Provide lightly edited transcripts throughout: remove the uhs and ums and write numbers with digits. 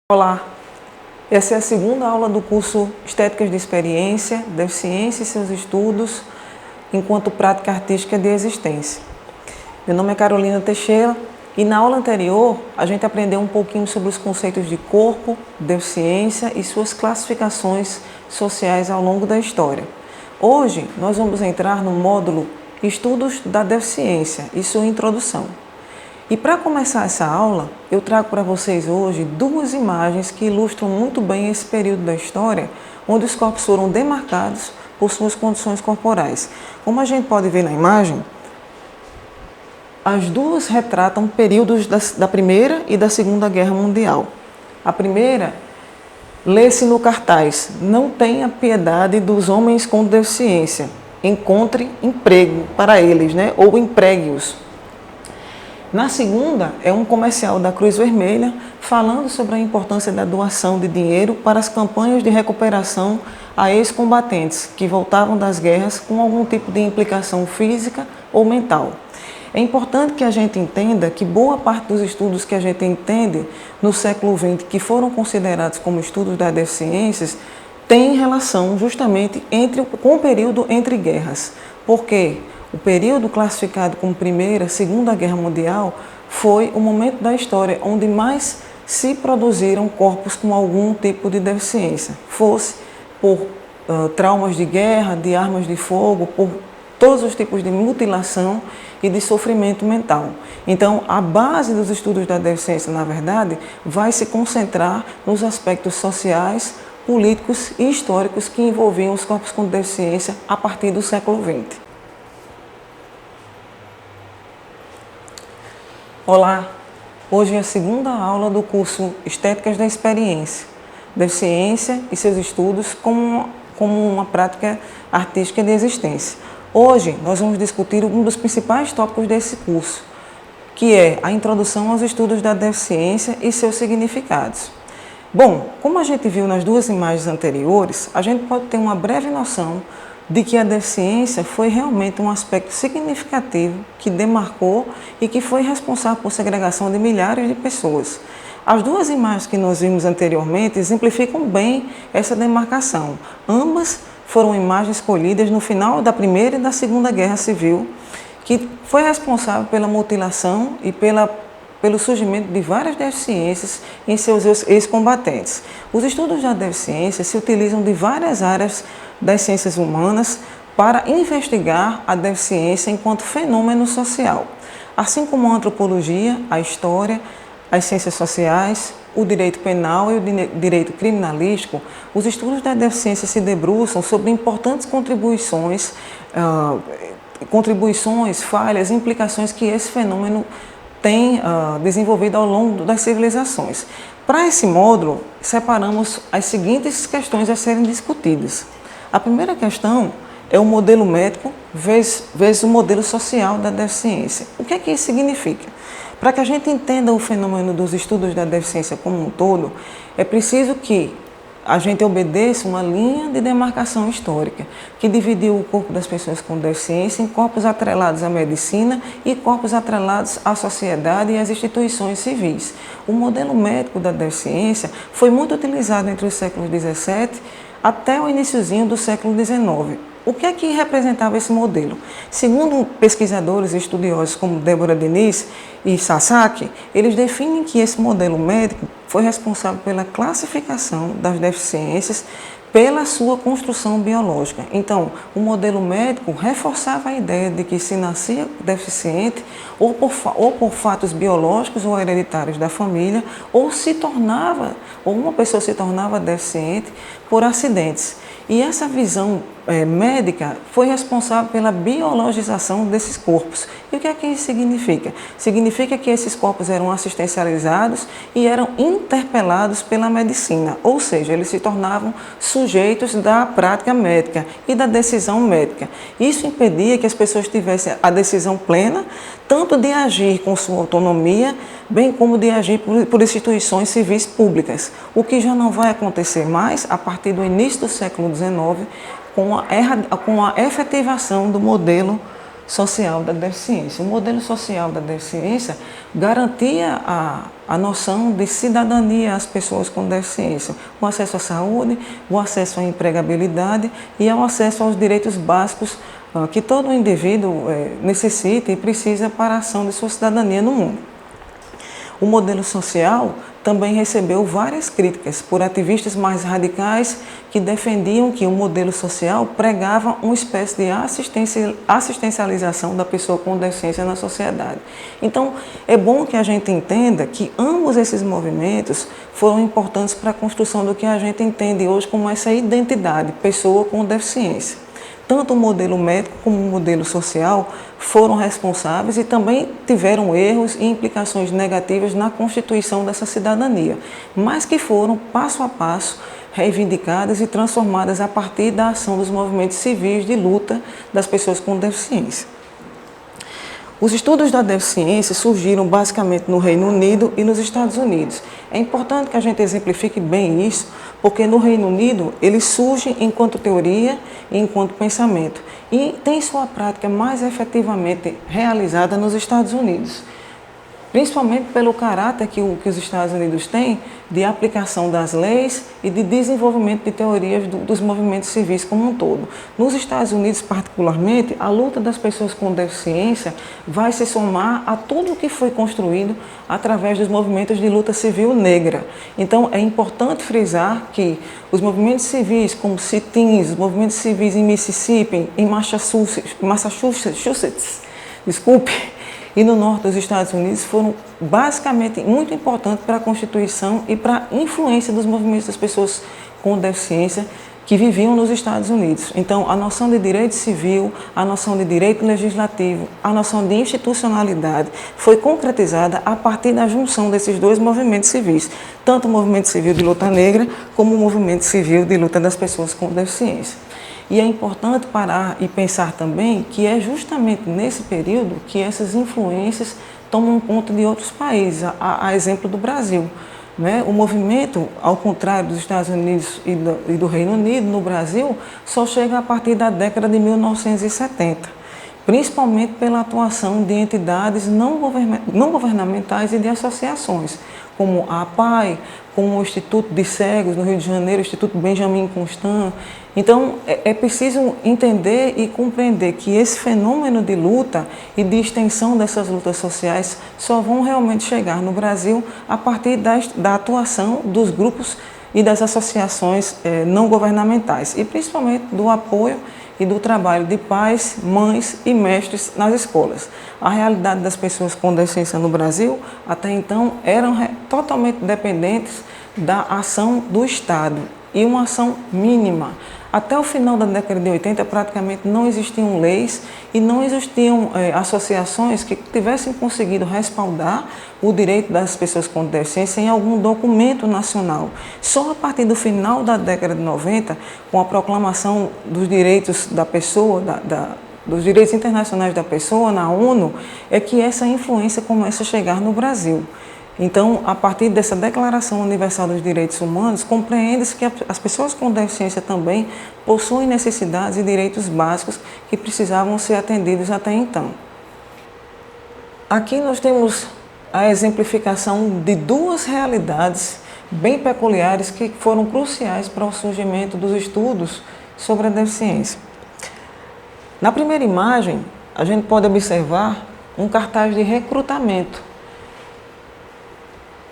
Olá, essa é a segunda aula do curso Estéticas de Experiência, Deficiência e seus estudos enquanto prática artística de existência. Meu nome é Carolina Teixeira e na aula anterior a gente aprendeu um pouquinho sobre os conceitos de corpo, deficiência e suas classificações sociais ao longo da história. Hoje nós vamos entrar no módulo Estudos da Deficiência e sua introdução. E para começar essa aula, eu trago para vocês hoje duas imagens que ilustram muito bem esse período da história, onde os corpos foram demarcados por suas condições corporais. Como a gente pode ver na imagem, as duas retratam períodos da Primeira e da Segunda Guerra Mundial. A primeira, lê-se no cartaz: não tenha piedade dos homens com deficiência, encontre emprego para eles, ou empregue-os. Na segunda, é um comercial da Cruz Vermelha falando sobre a importância da doação de dinheiro para as campanhas de recuperação a ex-combatentes que voltavam das guerras com algum tipo de implicação física ou mental. É importante que a gente entenda que boa parte dos estudos que a gente entende no século XX, que foram considerados como estudos das deficiências, tem relação justamente com o período entre guerras. Por quê? O período classificado como Primeira, Segunda Guerra Mundial foi o momento da história onde mais se produziram corpos com algum tipo de deficiência, fosse por traumas de guerra, de armas de fogo, por todos os tipos de mutilação e de sofrimento mental. Então, a base dos estudos da deficiência, na verdade, vai se concentrar nos aspectos sociais, políticos e históricos que envolviam os corpos com deficiência a partir do século XX. Olá, hoje é a segunda aula do curso Estéticas da Experiência, Deficiência e seus estudos como uma prática artística de existência. Hoje nós vamos discutir um dos principais tópicos desse curso, que é a introdução aos estudos da deficiência e seus significados. Bom, como a gente viu nas duas imagens anteriores, a gente pode ter uma breve noção de que a deficiência foi realmente um aspecto significativo que demarcou e que foi responsável por segregação de milhares de pessoas. As duas imagens que nós vimos anteriormente exemplificam bem essa demarcação. Ambas foram imagens escolhidas no final da Primeira e da Segunda Guerra Civil, que foi responsável pela mutilação e pelo surgimento de várias deficiências em seus ex-combatentes. Os estudos da deficiência se utilizam de várias áreas das ciências humanas para investigar a deficiência enquanto fenômeno social, assim como a antropologia, a história, as ciências sociais, o direito penal e o direito criminalístico. Os estudos da deficiência se debruçam sobre importantes contribuições, falhas, implicações que esse fenômeno tem desenvolvido ao longo das civilizações. Para esse módulo, separamos as seguintes questões a serem discutidas. A primeira questão é o modelo médico vezes o modelo social da deficiência. O que é que isso significa? Para que a gente entenda o fenômeno dos estudos da deficiência como um todo, é preciso que a gente obedeça uma linha de demarcação histórica, que dividiu o corpo das pessoas com deficiência em corpos atrelados à medicina e corpos atrelados à sociedade e às instituições civis. O modelo médico da deficiência foi muito utilizado entre os séculos XVII até o iniciozinho do século XIX. O que é que representava esse modelo? Segundo pesquisadores e estudiosos como Débora Diniz e Sasaki, eles definem que esse modelo médico foi responsável pela classificação das deficiências pela sua construção biológica. Então, o modelo médico reforçava a ideia de que se nascia deficiente ou por fatos biológicos ou hereditários da família, ou uma pessoa se tornava deficiente por acidentes. E essa visão médica foi responsável pela biologização desses corpos. E o que é que isso significa? Significa que esses corpos eram assistencializados e eram interpelados pela medicina, ou seja, eles se tornavam sujeitos da prática médica e da decisão médica. Isso impedia que as pessoas tivessem a decisão plena, tanto de agir com sua autonomia, bem como de agir por instituições civis públicas, o que já não vai acontecer mais a partir do início do século XIX, com a efetivação do modelo social da deficiência. O modelo social da deficiência garantia a noção de cidadania às pessoas com deficiência, o acesso à saúde, o acesso à empregabilidade e ao acesso aos direitos básicos que todo indivíduo necessita e precisa para a ação de sua cidadania no mundo. O modelo social também recebeu várias críticas por ativistas mais radicais que defendiam que o modelo social pregava uma espécie de assistencialização da pessoa com deficiência na sociedade. Então, é bom que a gente entenda que ambos esses movimentos foram importantes para a construção do que a gente entende hoje como essa identidade, pessoa com deficiência. Tanto o modelo médico como o modelo social foram responsáveis e também tiveram erros e implicações negativas na constituição dessa cidadania, mas que foram, passo a passo, reivindicadas e transformadas a partir da ação dos movimentos civis de luta das pessoas com deficiência. Os estudos da deficiência surgiram basicamente no Reino Unido e nos Estados Unidos. É importante que a gente exemplifique bem isso, porque no Reino Unido ele surge enquanto teoria e enquanto pensamento e tem sua prática mais efetivamente realizada nos Estados Unidos, principalmente pelo caráter que os Estados Unidos têm de aplicação das leis e de desenvolvimento de teorias dos movimentos civis como um todo. Nos Estados Unidos, particularmente, a luta das pessoas com deficiência vai se somar a tudo o que foi construído através dos movimentos de luta civil negra. Então, é importante frisar que os movimentos civis, como sit-ins, os movimentos civis em Mississippi, em Massachusetts, e no norte dos Estados Unidos foram basicamente muito importantes para a constituição e para a influência dos movimentos das pessoas com deficiência que viviam nos Estados Unidos. Então, a noção de direito civil, a noção de direito legislativo, a noção de institucionalidade foi concretizada a partir da junção desses dois movimentos civis, tanto o movimento civil de luta negra como o movimento civil de luta das pessoas com deficiência. E é importante parar e pensar também que é justamente nesse período que essas influências tomam conta de outros países, a exemplo do Brasil. Né? O movimento, ao contrário dos Estados Unidos e do Reino Unido, no Brasil, só chega a partir da década de 1970, principalmente pela atuação de entidades não governamentais e de associações, como a APAE, como o Instituto de Cegos no Rio de Janeiro, o Instituto Benjamin Constant. Então, é preciso entender e compreender que esse fenômeno de luta e de extensão dessas lutas sociais só vão realmente chegar no Brasil a partir da atuação dos grupos e das associações não governamentais, e principalmente do apoio e do trabalho de pais, mães e mestres nas escolas. A realidade das pessoas com deficiência no Brasil, até então, eram totalmente dependentes da ação do Estado e uma ação mínima. Até o final da década de 80, praticamente não existiam leis e não existiam associações que tivessem conseguido respaldar o direito das pessoas com deficiência em algum documento nacional. Só a partir do final da década de 90, com a proclamação dos direitos da pessoa, dos direitos internacionais da pessoa na ONU, é que essa influência começa a chegar no Brasil. Então, a partir dessa Declaração Universal dos Direitos Humanos, compreende-se que as pessoas com deficiência também possuem necessidades e direitos básicos que precisavam ser atendidos até então. Aqui nós temos a exemplificação de duas realidades bem peculiares que foram cruciais para o surgimento dos estudos sobre a deficiência. Na primeira imagem, a gente pode observar um cartaz de recrutamento,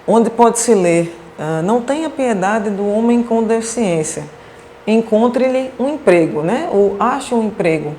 onde pode-se ler: não tenha piedade do homem com deficiência, encontre-lhe um emprego, né? Ou ache um emprego.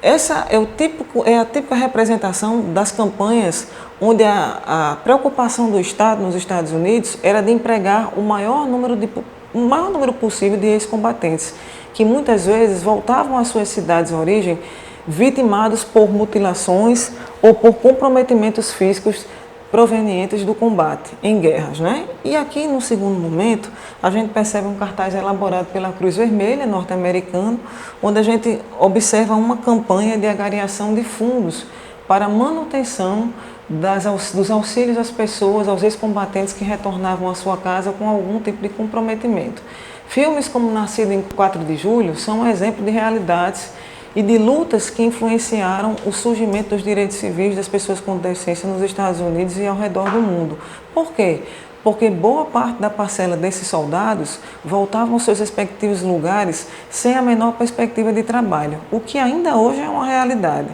Essa é a típica representação das campanhas onde a preocupação do Estado nos Estados Unidos era de empregar o maior número possível de ex-combatentes, que muitas vezes voltavam às suas cidades de origem vitimados por mutilações ou por comprometimentos físicos provenientes do combate em guerras, né? E aqui, no segundo momento, a gente percebe um cartaz elaborado pela Cruz Vermelha norte-americana, onde a gente observa uma campanha de angariação de fundos para manutenção dos auxílios às pessoas, aos ex-combatentes que retornavam à sua casa com algum tipo de comprometimento. Filmes como Nascido em 4 de Julho são um exemplo de realidades e de lutas que influenciaram o surgimento dos direitos civis das pessoas com deficiência nos Estados Unidos e ao redor do mundo. Por quê? Porque boa parte da parcela desses soldados voltavam aos seus respectivos lugares sem a menor perspectiva de trabalho, o que ainda hoje é uma realidade.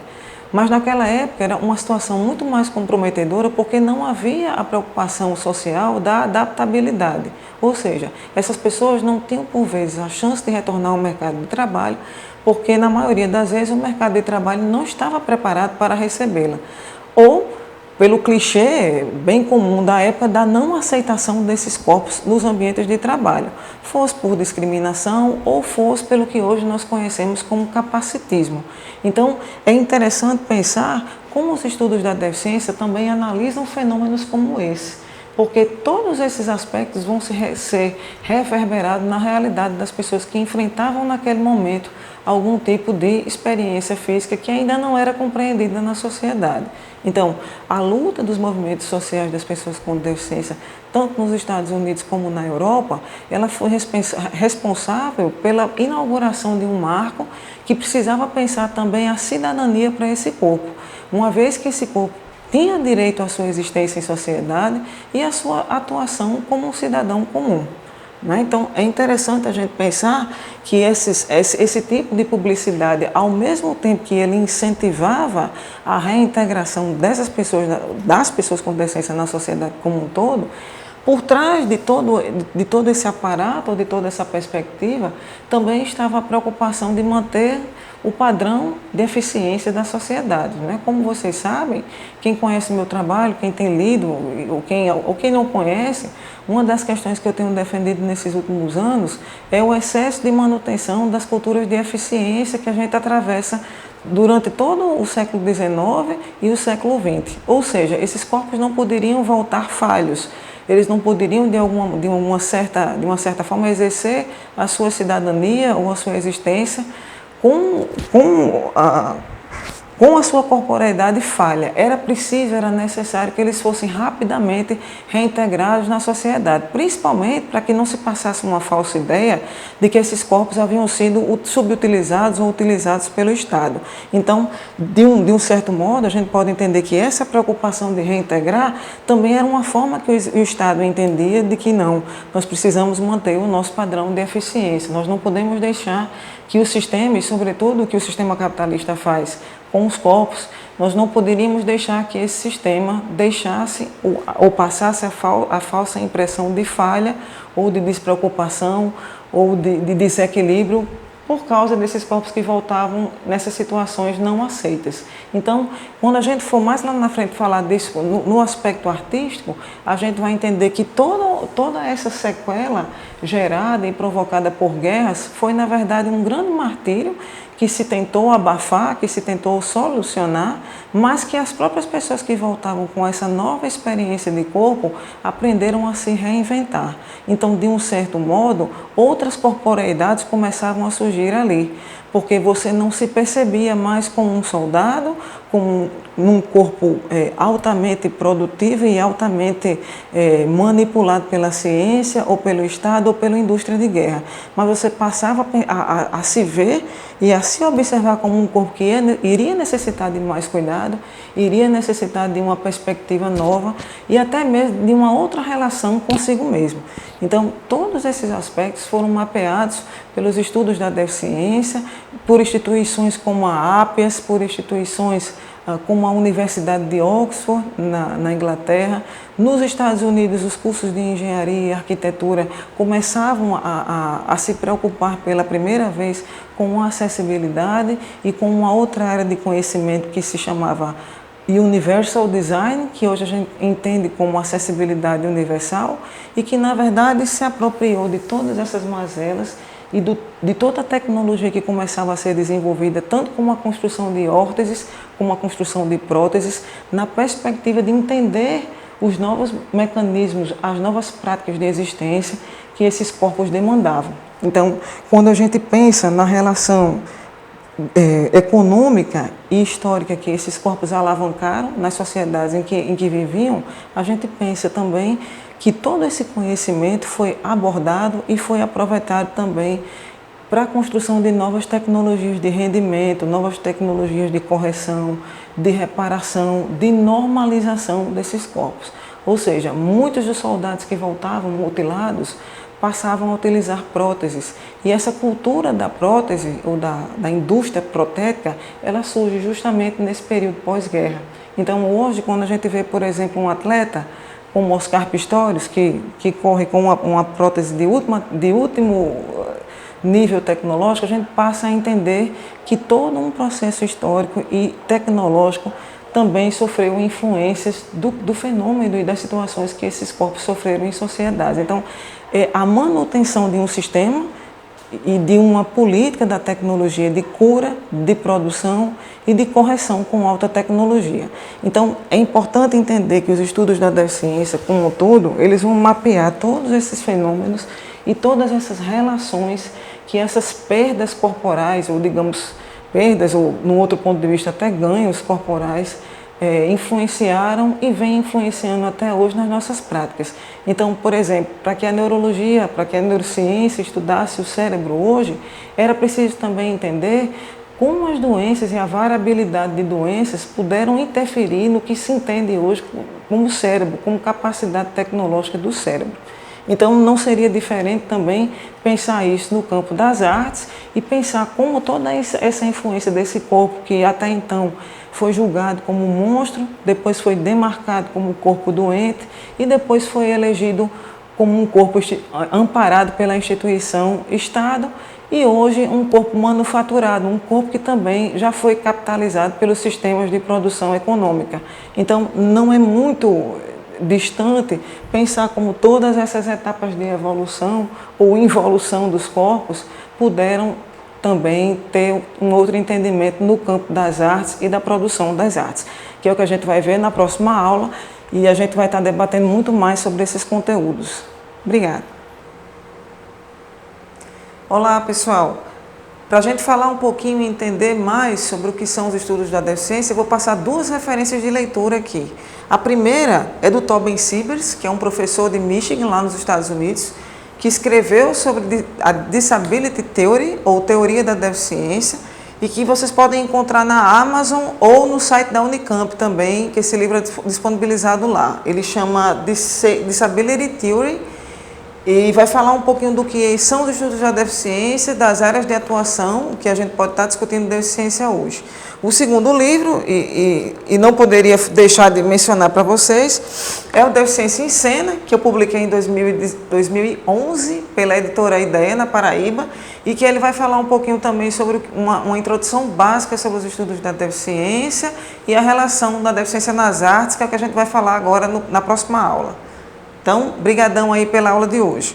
Mas naquela época era uma situação muito mais comprometedora porque não havia a preocupação social da adaptabilidade. Ou seja, essas pessoas não tinham por vezes a chance de retornar ao mercado de trabalho porque na maioria das vezes o mercado de trabalho não estava preparado para recebê-la. Ou pelo clichê bem comum da época da não aceitação desses corpos nos ambientes de trabalho, fosse por discriminação ou fosse pelo que hoje nós conhecemos como capacitismo. Então, é interessante pensar como os estudos da deficiência também analisam fenômenos como esse, porque todos esses aspectos vão ser reverberados na realidade das pessoas que enfrentavam naquele momento algum tipo de experiência física que ainda não era compreendida na sociedade. Então, a luta dos movimentos sociais das pessoas com deficiência, tanto nos Estados Unidos como na Europa, ela foi responsável pela inauguração de um marco que precisava pensar também a cidadania para esse corpo, uma vez que esse corpo tinha direito à sua existência em sociedade e à sua atuação como um cidadão comum. Então, é interessante a gente pensar que esse tipo de publicidade, ao mesmo tempo que ele incentivava a reintegração das pessoas com deficiência na sociedade como um todo, por trás de todo esse aparato, de toda essa perspectiva, também estava a preocupação de manter o padrão de eficiência da sociedade. Como vocês sabem, quem conhece meu trabalho, quem tem lido, ou quem não conhece, uma das questões que eu tenho defendido nesses últimos anos é o excesso de manutenção das culturas de eficiência que a gente atravessa durante todo o século XIX e o século XX. Ou seja, esses corpos não poderiam voltar falhos. Eles não poderiam, de uma certa forma, exercer a sua cidadania ou a sua existência com a sua corporeidade falha. Era necessário que eles fossem rapidamente reintegrados na sociedade, principalmente para que não se passasse uma falsa ideia de que esses corpos haviam sido subutilizados ou utilizados pelo Estado. Então, de um certo modo, a gente pode entender que essa preocupação de reintegrar também era uma forma que o Estado entendia de que não, nós precisamos manter o nosso padrão de eficiência, nós não podemos deixar que o sistema, e sobretudo o que o sistema capitalista faz com os corpos, nós não poderíamos deixar que esse sistema deixasse ou passasse a falsa impressão de falha ou de despreocupação ou de desequilíbrio por causa desses corpos que voltavam nessas situações não aceitas. Então, quando a gente for mais lá na frente falar disso no aspecto artístico, a gente vai entender que toda essa sequela gerada e provocada por guerras foi, na verdade, um grande martírio que se tentou abafar, que se tentou solucionar, mas que as próprias pessoas que voltavam com essa nova experiência de corpo aprenderam a se reinventar. Então, de um certo modo, outras corporeidades começavam a surgir ali, porque você não se percebia mais como um soldado, como num corpo altamente produtivo e altamente manipulado pela ciência ou pelo Estado ou pela indústria de guerra, mas você passava a se ver e a se observar como um corpo que iria necessitar de mais cuidado, iria necessitar de uma perspectiva nova e até mesmo de uma outra relação consigo mesmo. Então, todos esses aspectos foram mapeados pelos estudos da deficiência, por instituições como a APIAS, por instituições como a Universidade de Oxford, na Inglaterra. Nos Estados Unidos, os cursos de engenharia e arquitetura começavam a se preocupar pela primeira vez com a acessibilidade e com uma outra área de conhecimento que se chamava Universal Design, que hoje a gente entende como acessibilidade universal e que, na verdade, se apropriou de todas essas mazelas e de toda a tecnologia que começava a ser desenvolvida, tanto como a construção de órteses, como a construção de próteses, na perspectiva de entender os novos mecanismos, as novas práticas de existência que esses corpos demandavam. Então, quando a gente pensa na relação econômica e histórica que esses corpos alavancaram nas sociedades em que viviam, a gente pensa também que todo esse conhecimento foi abordado e foi aproveitado também para a construção de novas tecnologias de rendimento, novas tecnologias de correção, de reparação, de normalização desses corpos. Ou seja, muitos dos soldados que voltavam mutilados passavam a utilizar próteses. E essa cultura da prótese, ou da indústria protética, ela surge justamente nesse período pós-guerra. Então hoje, quando a gente vê, por exemplo, um atleta como Oscar Pistorius, que corre com uma prótese de último nível tecnológico, a gente passa a entender que todo um processo histórico e tecnológico também sofreu influências do fenômeno e das situações que esses corpos sofreram em sociedades. Então, a manutenção de um sistema e de uma política da tecnologia de cura, de produção e de correção com alta tecnologia. Então, é importante entender que os estudos da deficiência, como um todo, eles vão mapear todos esses fenômenos e todas essas relações que essas perdas corporais, ou digamos, perdas, ou no outro ponto de vista até ganhos corporais, influenciaram e vem influenciando até hoje nas nossas práticas. Então, por exemplo, para que a neurologia, para que a neurociência estudasse o cérebro hoje, era preciso também entender como as doenças e a variabilidade de doenças puderam interferir no que se entende hoje como cérebro, como capacidade tecnológica do cérebro. Então, não seria diferente também pensar isso no campo das artes e pensar como toda essa influência desse corpo, que até então foi julgado como um monstro, depois foi demarcado como um corpo doente e depois foi elegido como um corpo amparado pela instituição Estado e hoje um corpo manufaturado, um corpo que também já foi capitalizado pelos sistemas de produção econômica. Então, não é muito distante pensar como todas essas etapas de evolução ou involução dos corpos puderam também ter um outro entendimento no campo das artes e da produção das artes, que é o que a gente vai ver na próxima aula e a gente vai estar debatendo muito mais sobre esses conteúdos. Obrigada. Olá, pessoal. Para a gente falar um pouquinho e entender mais sobre o que são os estudos da deficiência, eu vou passar duas referências de leitura aqui. A primeira é do Tobin Siebers, que é um professor de Michigan, lá nos Estados Unidos, que escreveu sobre a Disability Theory, ou Teoria da Deficiência, e que vocês podem encontrar na Amazon ou no site da Unicamp também, que esse livro é disponibilizado lá. Ele chama Disability Theory e vai falar um pouquinho do que são os estudos da deficiência, das áreas de atuação, que a gente pode estar discutindo deficiência hoje. O segundo livro, e não poderia deixar de mencionar para vocês, é o Deficiência em Cena, que eu publiquei em 2011 pela editora Ideia, na Paraíba, e que ele vai falar um pouquinho também sobre uma introdução básica sobre os estudos da deficiência e a relação da deficiência nas artes, que é o que a gente vai falar agora na próxima aula. Então, brigadão aí pela aula de hoje.